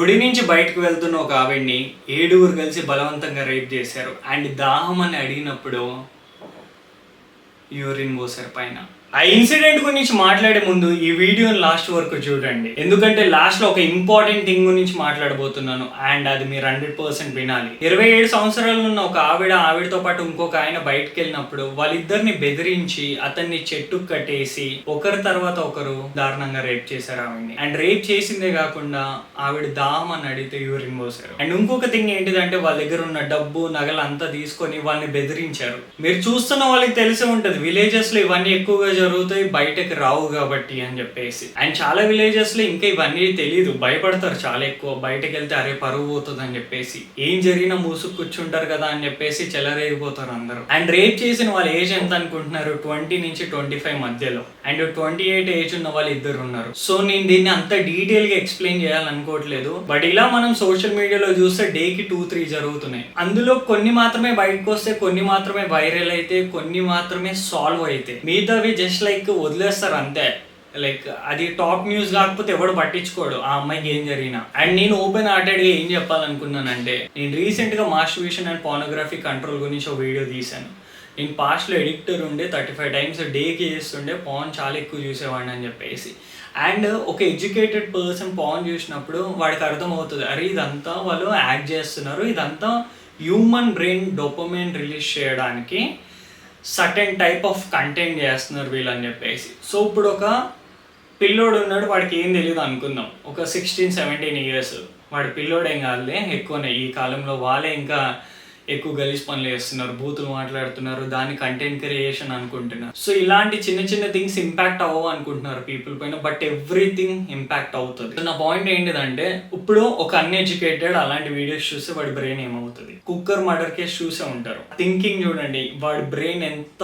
గుడి నుంచి బయటకు వెళ్తున్న ఒక ఆవిడ్ని 7 కలిసి బలవంతంగా రేప్ చేశారు. అండ్ దాహం అని అడిగినప్పుడు యూరిన్ పోసారు పైన. ఆ ఇన్సిడెంట్ గురించి మాట్లాడే ముందు ఈ వీడియోని లాస్ట్ వరకు చూడండి, ఎందుకంటే లాస్ట్ లో ఒక ఇంపార్టెంట్ థింగ్ గురించి మాట్లాడబోతున్నాను. అండ్ అది మీరు 100% వినాలి. 27 సంవత్సరాలు ఉన్న ఒక ఆవిడతో పాటు ఇంకొక ఆయన బయటకు వెళ్ళినప్పుడు వాళ్ళిద్దరిని బెదిరించి అతన్ని చెట్టుకు కట్టేసి ఒకరి తర్వాత ఒకరు దారుణంగా రేప్ చేశారు ఆవిడ్ని. అండ్ రేప్ చేసిందే కాకుండా ఆవిడ దాహం అని అడిగితే యూరిన్ పోసారు. అండ్ ఇంకొక థింగ్ ఏంటిదంటే వాళ్ళ దగ్గర ఉన్న డబ్బు నగలు అంతా తీసుకొని వాళ్ళని బెదిరించారు. మీరు చూస్తున్న వాళ్ళకి తెలిసే ఉంటది, విలేజెస్ లో ఇవన్నీ ఎక్కువగా జరుగుతాయి, బయటకు రావు కాబట్టి అని చెప్పేసి. అండ్ చాలా విలేజెస్ లో ఇంకా ఇవన్నీ తెలియదు, భయపడతారు చాలా ఎక్కువ. బయటకు వెళ్తే అరే పరువు పోతుంది అని చెప్పేసి, ఏం జరిగినా మూసుకు కూర్చుంటారు కదా అని చెప్పేసి చెలరేగిపోతారు అందరూ. అండ్ రేప్ చేసిన వాళ్ళ ఏజ్ ఎంత అనుకుంటున్నారు? 20 నుంచి 25 మధ్యలో. అండ్ 28 ఏజ్ ఉన్న వాళ్ళు ఇద్దరు ఉన్నారు. సో నేను దీన్ని అంత డీటెయిల్ గా ఎక్స్ప్లెయిన్ చేయాలనుకోవట్లేదు, బట్ ఇలా మనం సోషల్ మీడియాలో చూస్తే డేకి 2-3 జరుగుతున్నాయి. అందులో కొన్ని మాత్రమే బయటకు వస్తే, కొన్ని మాత్రమే వైరల్ అయితే, కొన్ని మాత్రమే సాల్వ్ అయితే, మిగతావి జస్ట్ లైక్ వదిలేస్తారు అంతే. లైక్ అది టాప్ న్యూస్ కాకపోతే ఎవడు పట్టించుకోడు ఆ అమ్మాయికి ఏం జరిగినా. అండ్ నేను ఓపెన్ హార్టెడ్ గా ఏం చెప్పాలనుకున్నానంటే, నేను రీసెంట్ గా మాస్టర్బేషన్ అండ్ పోర్నోగ్రఫీ కంట్రోల్ గురించి ఒక వీడియో తీశాను. నేను పాస్ట్లో ఎడిక్టర్ ఉండే 35 టైమ్స్ డేకి చేస్తుండే, పాన్ చాలా ఎక్కువ చూసేవాడిని అని చెప్పేసి. అండ్ ఒక ఎడ్యుకేటెడ్ పర్సన్ పాన్ చూసినప్పుడు వాడికి అర్థమవుతుంది, అరే ఇదంతా వాళ్ళు యాక్ట్ చేస్తున్నారు, ఇదంతా హ్యూమన్ బ్రెయిన్ డోపమైన్ రిలీజ్ చేయడానికి సర్టెన్ టైప్ ఆఫ్ కంటెంట్ చేస్తున్నారు వీళ్ళు అని చెప్పేసి. సో ఇప్పుడు ఒక పిల్లోడు ఉన్నాడు, వాడికి ఏం తెలియదు అనుకుందాం, ఒక 16-17 ఇయర్స్. వాడి పిల్లోడు ఏం కాదులే, ఎక్కువనే ఈ కాలంలో వాళ్ళే ఇంకా ఎక్కువ గలీజ్ పనులు చేస్తున్నారు, బూతులు మాట్లాడుతున్నారు, దాన్ని కంటెంట్ క్రియేషన్ అనుకుంటున్నారు. సో ఇలాంటి చిన్న చిన్న థింగ్స్ ఇంపాక్ట్ అవ్వవు అనుకుంటున్నారు పీపుల్ పైన, బట్ ఎవ్రీథింగ్ ఇంపాక్ట్ అవుతుంది. నా పాయింట్ ఏంటిదంటే, ఇప్పుడు ఒక అన్ఎడ్యుకేటెడ్ అలాంటి వీడియోస్ చూస్తే వాడి బ్రెయిన్ ఏమవుతుంది? కుక్కర్ మర్డర్ కేసు చూసే ఉంటారు, థింకింగ్ చూడండి, వాడి బ్రెయిన్ ఎంత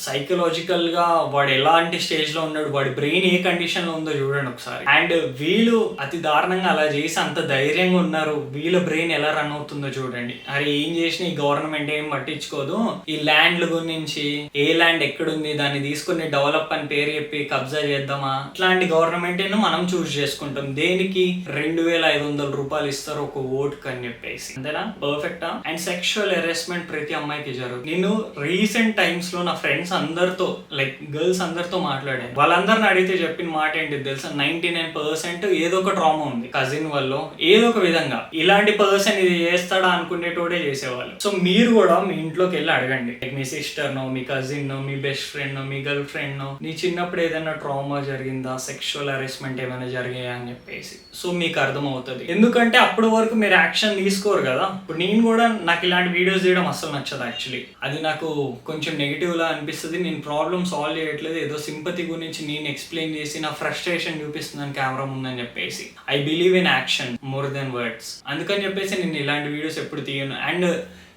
సైకలాజికల్ గా వాడు ఎలాంటి స్టేజ్ లో ఉన్నాడు, వాడి బ్రెయిన్ ఏ కండిషన్ లో ఉందో చూడండి ఒకసారి. అండ్ వీళ్ళు అతి దారుణంగా అలా చేసి అంత ధైర్యంగా ఉన్నారు, వీళ్ళ బ్రెయిన్ ఎలా రన్ అవుతుందో చూడండి. అరే ఏం చేసినా ఈ గవర్నమెంట్ ఏం పట్టించుకోదు, ఈ ల్యాండ్ల గురించి, ఏ ల్యాండ్ ఎక్కడుంది దాన్ని తీసుకుని డెవలప్ అని పేరు చెప్పి కబ్జా చేద్దామా, ఇట్లాంటి గవర్నమెంట్ మనం చూస్ చేసుకుంటాం. దేనికి? 2500 రూపాయలు ఇస్తారు ఒక ఓటుకు అని చెప్పేసి, అంతేనా? పర్ఫెక్టా? అండ్ సెక్షువల్ హెరాస్మెంట్ ప్రతి అమ్మాయికి జరుగుతుంది. నేను రీసెంట్ టైమ్స్ లో నా ఫ్రెండ్స్ అందరితో, లైక్ గర్ల్స్ అందరితో మాట్లాడాను. వాళ్ళందరిని అడిగితే చెప్పిన మాట ఏంటి తెలుసా? 99% ఏదో ఒక ట్రామా ఉంది, కజిన్ వల్ల ఏదో ఒక విధంగా. ఇలాంటి పర్సన్ ఇది చేస్తాడా అనుకునేటోడే చేసేవాళ్ళు. సో మీరు కూడా మీ ఇంట్లోకి వెళ్ళి అడగండి, మీ సిస్టర్ నో, మీ కజిన్ నో, మీ బెస్ట్ ఫ్రెండ్ నో, మీ గర్ల్ ఫ్రెండ్ నో, నీ చిన్నప్పుడు ఏదైనా ట్రామా జరిగిందా, సెక్షువల్ హెరాస్మెంట్ ఏమైనా జరిగాయా అని చెప్పేసి. సో మీకు అర్థమవుతుంది, ఎందుకంటే అప్పటి వరకు మీరు యాక్షన్ తీసుకోరు కదా. ఇప్పుడు నేను కూడా, నాకు ఇలాంటి వీడియోస్ చేయడం అస్సలు నచ్చదు యాక్చువల్లీ. అది నాకు కొంచెం నెగిటివ్ లా అనిపిస్తుంది. నేను ప్రాబ్లమ్ సాల్వ్ చేయట్లేదు, ఏదో సింపతి గురించి నేను ఎక్స్ప్లెయిన్ చేసి నా ఫ్రస్ట్రేషన్ చూపిస్తున్నాను కెమెరా ముందని చెప్పేసి. I believe in action more than words. అందుకని చెప్పేసి నేను ఇలాంటి వీడియోస్ ఎప్పుడు తీయను. అండ్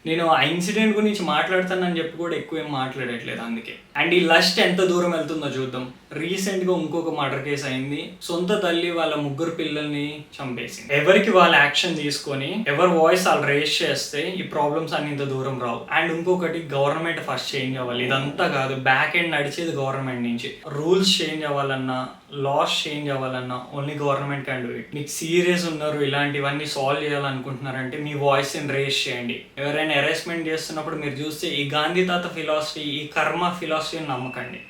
నేను ఆ ఇన్సిడెంట్ గురించి మాట్లాడతానని చెప్పి కూడా ఎక్కువ ఏం మాట్లాడట్లేదు అందుకే. అండ్ ఈ లస్ట్ ఎంత దూరం వెళ్తుందో చూద్దాం. రీసెంట్ గా ఇంకొక మర్డర్ కేసు అయింది, సొంత తల్లి వాళ్ళ 3 పిల్లల్ని చంపేసింది. ఎవరికి వాళ్ళ యాక్షన్ తీసుకొని ఎవరు వాయిస్ వాళ్ళు రేస్ చేస్తే ఈ ప్రాబ్లమ్స్ అన్ని ఇంత దూరం రావు. అండ్ ఇంకొకటి, గవర్నమెంట్ ఫస్ట్ చేంజ్ అవ్వాలి. ఇదంతా కాదు, బ్యాక్ ఎండ్ నడిచేది గవర్నమెంట్ నుంచి. రూల్స్ చేంజ్ అవ్వాలన్నా, లాస్ చేంజ్ అవ్వాలన్నా only government can do it. మీకు సీరియస్ ఉన్నారు, ఇలాంటివన్నీ సాల్వ్ చేయాలనుకుంటున్నారంటే మీ వాయిస్ ని రేస్ చేయండి. ఎవరైనా హెరాస్మెంట్ చేస్తున్నప్పుడు మీరు చూస్తే ఈ గాంధీ తాత ఫిలాసఫీ, ఈ కర్మ ఫిలాసఫీని నమ్మకండి.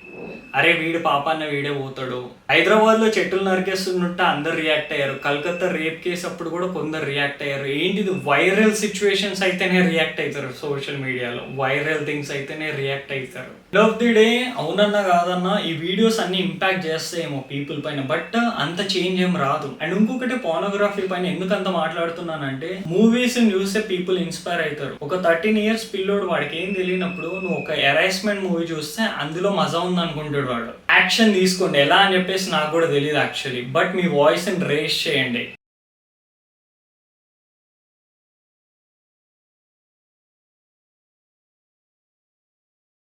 అరే వీడు పాపాన్న వీడే పోతాడు. హైదరాబాద్ లో చెట్టులు నరికేస్తుంటే అందరు రియాక్ట్ అయ్యారు. కలకత్తా రేప్ కేసు అప్పుడు కూడా కొందరు రియాక్ట్ అయ్యారు. ఏంటిది? వైరల్ సిచ్యువేషన్స్ అయితేనే రియాక్ట్ అవుతారు. సోషల్ మీడియాలో వైరల్ థింగ్స్ అయితేనే రియాక్ట్ అవుతారు. ఎండ్ ఆఫ్ ది డే, అవునన్నా కాదన్నా ఈ వీడియోస్ అన్ని ఇంపాక్ట్ చేస్తాయేమో పీపుల్ పైన, బట్ అంత చేంజ్ ఏం రాదు. అండ్ ఇంకొకటి, పోర్నోగ్రఫీ పైన ఎందుకు అంత మాట్లాడుతున్నానంటే, మూవీస్ చూస్తే పీపుల్ ఇన్స్పైర్ అవుతారు. ఒక 13 ఇయర్స్ పిల్లోడు, వాడికి ఏం తెలియనప్పుడు నువ్వు ఒక హెరాస్మెంట్ మూవీ చూస్తే అందులో మజా ఉంది అనుకుంటాడు వాడు. యాక్షన్ తీసుకోండి, ఎలా అని చెప్పేసి నాకు కూడా తెలియదు యాక్చువల్లీ, బట్ మీ వాయిస్ ని రేస్ చేయండి.